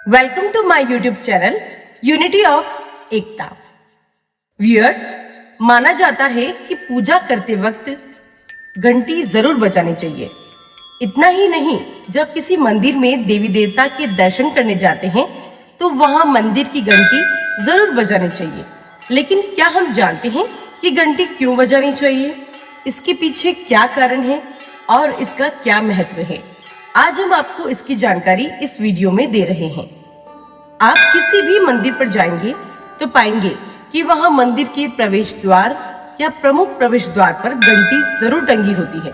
Welcome to my YouTube channel unity of Ekta. Viewers, माना जाता है कि पूजा करते वक्त घंटी जरूर बजानी चाहिए। इतना ही नहीं, जब किसी मंदिर में देवी देवता के दर्शन करने जाते हैं तो वहां मंदिर की घंटी जरूर बजानी चाहिए। लेकिन क्या हम जानते हैं कि घंटी क्यों बजानी चाहिए, इसके पीछे क्या कारण है और इसका क्या महत्व है? आज हम आपको इसकी जानकारी इस वीडियो में दे रहे हैं। आप किसी भी मंदिर पर जाएंगे तो पाएंगे कि वहां मंदिर के प्रवेश द्वार या प्रमुख प्रवेश द्वार पर घंटी जरूर टंगी होती है।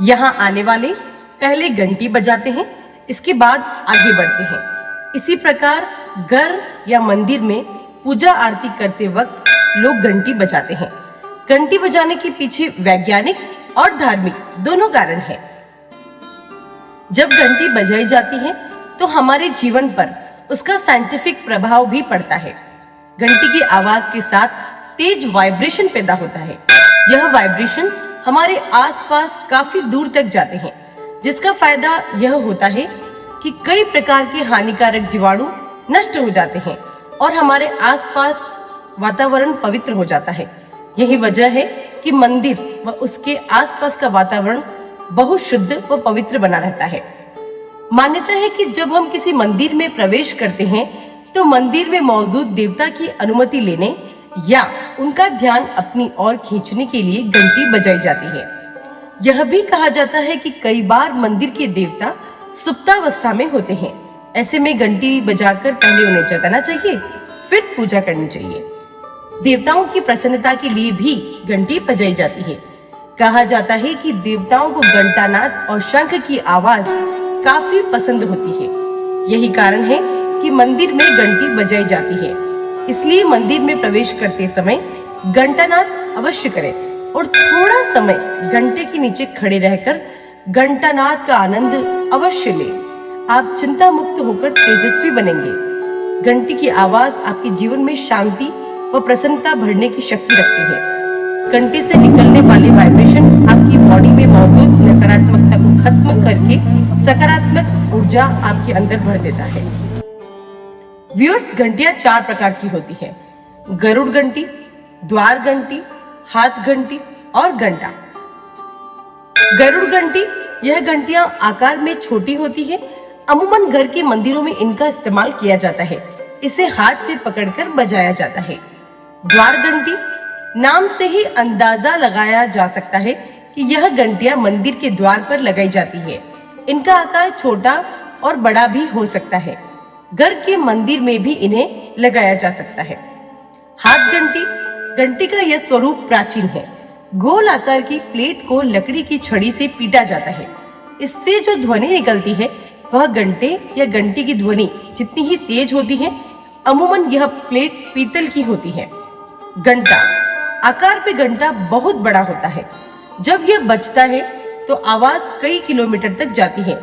यहाँ आने वाले पहले घंटी बजाते हैं, इसके बाद आगे बढ़ते हैं। इसी प्रकार घर या मंदिर में पूजा आरती करते वक्त लोग घंटी बजाते हैं। घंटी बजाने के पीछे वैज्ञानिक और धार्मिक दोनों कारण हैं। जब घंटी बजाई जाती है तो हमारे जीवन पर उसका साइंटिफिक प्रभाव भी पड़ता है। घंटी की आवाज के साथ तेज वाइब्रेशन पैदा होता है। यह वाइब्रेशन हमारे आसपास काफी दूर तक जाते हैं, जिसका फायदा यह होता है कि कई प्रकार के हानिकारक जीवाणु नष्ट हो जाते हैं और हमारे आसपास वातावरण पवित्र हो जाता है। यही वजह है कि मंदिर व उसके आसपास का वातावरण बहुत शुद्ध व पवित्र बना रहता है। मान्यता है कि जब हम किसी मंदिर में प्रवेश करते हैं तो मंदिर में मौजूद देवता की अनुमति लेने या उनका ध्यान अपनी ओर खींचने के लिए घंटी बजाई जाती है। यह भी कहा जाता है कि कई बार मंदिर के देवता सुप्तावस्था में होते हैं। ऐसे में घंटी बजाकर पहले उन्हें जगाना चाहिए, फिर पूजा करनी चाहिए। देवताओं की प्रसन्नता के लिए भी घंटी बजाई जाती है। कहा जाता है कि देवताओं को घंटानाद और शंख की आवाज काफी पसंद होती है। यही कारण है कि मंदिर में घंटी बजाई जाती है। इसलिए मंदिर में प्रवेश करते समय घंटानाद अवश्य करें और थोड़ा समय घंटे के नीचे खड़े रहकर घंटानाद का आनंद अवश्य लें। आप चिंता मुक्त होकर तेजस्वी बनेंगे। घंटी की आवाज आपके जीवन में शांति व प्रसन्नता भरने की शक्ति रखती है। घंटे से निकलने वाले वाइब्रेशन आपकी बॉडी में मौजूद नकारात्मकता को खत्म करके सकारात्मक ऊर्जा आपके अंदर भर देता है। व्यूअर्स, घंटियां 4 प्रकार की होती है: गरुड़ घंटी, द्वार घंटी, हाथ घंटी और घंटा। गरुड़ घंटी, यह घंटियां आकार में छोटी होती है। अमूमन घर के मंदिरों में इनका इस्तेमाल किया जाता है। इसे हाथ से पकड़कर बजाया जाता है। द्वार घंटी, नाम से ही अंदाजा लगाया जा सकता है कि यह घंटियां मंदिर के द्वार पर लगाई जाती है। इनका आकार छोटा और बड़ा भी हो सकता है। घर के मंदिर में भी इन्हें लगाया जा सकता है। हाथ घंटी, घंटी का यह स्वरूप प्राचीन है। गोल आकार की प्लेट को लकड़ी की छड़ी से पीटा जाता है। इससे जो ध्वनि निकलती है वह घंटे या घंटी की ध्वनि जितनी ही तेज होती है। अमूमन यह प्लेट पीतल की होती है। घंटा, आकार पे घंटा बहुत बड़ा होता है। जब यह बजता है तो आवाज कई किलोमीटर तक जाती है।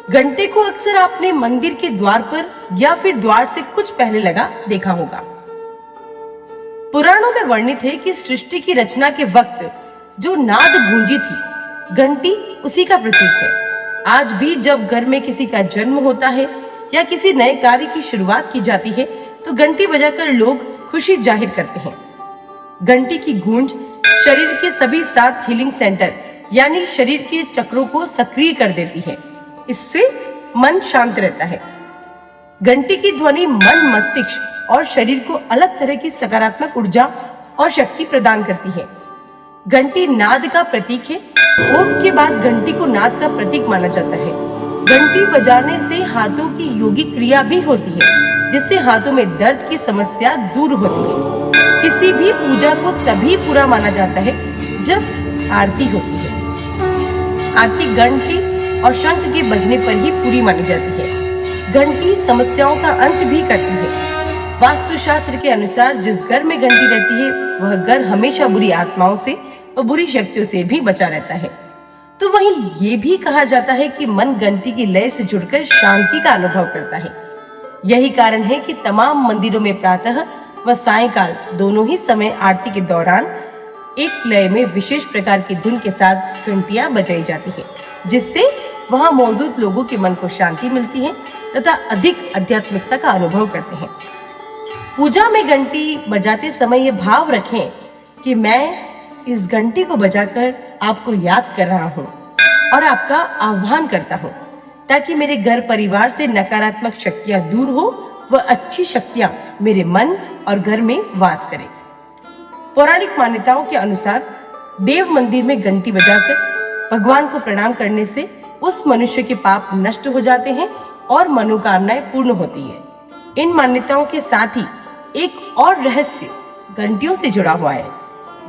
घंटे को अक्सर आपने मंदिर के द्वार पर या फिर द्वार से कुछ पहले लगा देखा होगा। पुराणों में वर्णित है कि सृष्टि की रचना के वक्त जो नाद गूंजी थी, घंटी उसी का प्रतीक है। आज भी जब घर में किसी का जन्म होता है या किसी नए कार्य की शुरुआत की जाती है तो घंटी बजाकर लोग खुशी जाहिर करते हैं। घंटी की गूंज शरीर के सभी 7 हीलिंग सेंटर यानी शरीर के चक्रों को सक्रिय कर देती है। इससे मन शांत रहता है। घंटी की ध्वनि मन, मस्तिष्क और शरीर को अलग तरह की सकारात्मक ऊर्जा और शक्ति प्रदान करती है। घंटी नाद का प्रतीक है। ओम के बाद घंटी को नाद का प्रतीक माना जाता है। घंटी बजाने से हाथों की योगिक क्रिया भी होती है, जिससे हाथों में दर्द की समस्या दूर होती है। किसी भी पूजा को तभी पूरा माना जाता है जब आरती होती है। आरती घंटी और शंख के बजने पर ही पूरी मानी जाती है। घंटी समस्याओं का अंत भी करती है। वास्तुशास्त्र के अनुसार जिस घर में घंटी रहती है वह घर हमेशा बुरी आत्माओं से और बुरी शक्तियों से भी बचा रहता है। तो वहीं ये भी कहा जाता है कि मन घंटी की लय से जुड़कर शांति का अनुभव करता है। यही कारण है कि तमाम मंदिरों में प्रातः व सायंकाल दोनों ही समय आरती के दौरान एक लय में विशेष प्रकार की धुन के साथ घंटियां बजाई जाती है, जिससे वहां मौजूद लोगों के मन को शांति मिलती है तथा अधिक आध्यात्मिकता का अनुभव करते हैं। पूजा में घंटी बजाते समय ये भाव रखें कि मैं इस घंटी को बजाकर आपको याद कर रहा हूँ और आपका आह्वान करता हूँ, ताकि मेरे घर परिवार से नकारात्मक शक्तियां दूर हो व अच्छी शक्तियां मेरे मन और घर में वास करें। पौराणिक मान्यताओं के अनुसार देव मंदिर में घंटी बजाकर भगवान को प्रणाम करने से उस मनुष्य के पाप नष्ट हो जाते हैं और मनोकामनाएं पूर्ण होती है। इन मान्यताओं के साथ ही एक और रहस्य घंटियों से जुड़ा हुआ है।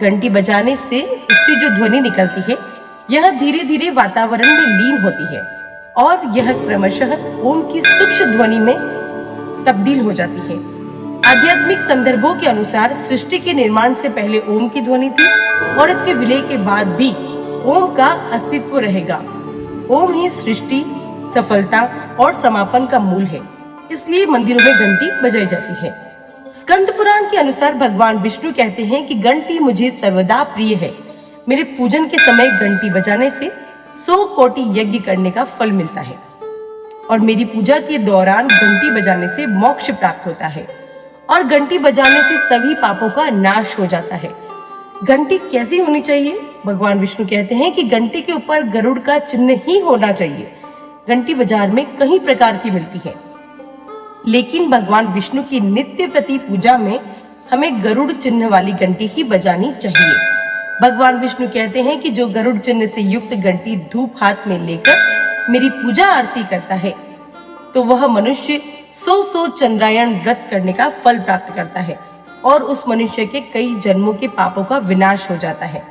घंटी बजाने से इससे जो ध्वनि निकलती है, यह धीरे धीरे वातावरण में लीन होती है और यह क्रमशः ओम की सूक्ष्म ध्वनि में तब्दील हो जाती है। आध्यात्मिक संदर्भों के अनुसार सृष्टि के निर्माण से पहले ओम की ध्वनि थी और इसके विलय के बाद भी ओम का अस्तित्व रहेगा। ओम ही सृष्टि, सफलता और समापन का मूल है, इसलिए मंदिरों में घंटी बजाई जाती है। स्कंद पुराण के अनुसार भगवान विष्णु कहते हैं कि घंटी मुझे सर्वदा प्रिय है। मेरे पूजन के समय घंटी बजाने से 100 कोटि यज्ञ करने का फल मिलता है और मेरी पूजा के दौरान घंटी बजाने से मोक्ष प्राप्त होता है और घंटी बजाने से सभी पापों का नाश हो जाता है। घंटी कैसी होनी चाहिए? भगवान विष्णु कहते हैं कि घंटी के ऊपर गरुड़ का चिन्ह ही होना चाहिए। घंटी बाजार में कई प्रकार की मिलती है, लेकिन भगवान विष्णु की नित्य प्रति पूजा में हमें गरुड़ चिन्ह वाली घंटी ही बजानी चाहिए। भगवान विष्णु कहते हैं कि जो गरुड़ चिन्ह से युक्त घंटी धूप हाथ में लेकर मेरी पूजा आरती करता है, तो वह मनुष्य 100 चंद्रायण व्रत करने का फल प्राप्त करता है और उस मनुष्य के कई जन्मों के पापों का विनाश हो जाता है।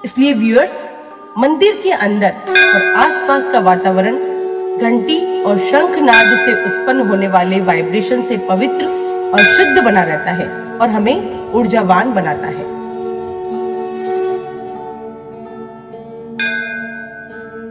इसलिए व्यूअर्स, मंदिर के अंदर और आसपास का वातावरण घंटी और शंखनाद से उत्पन्न होने वाले वाइब्रेशन से पवित्र और शुद्ध बना रहता है और हमें ऊर्जावान बनाता है।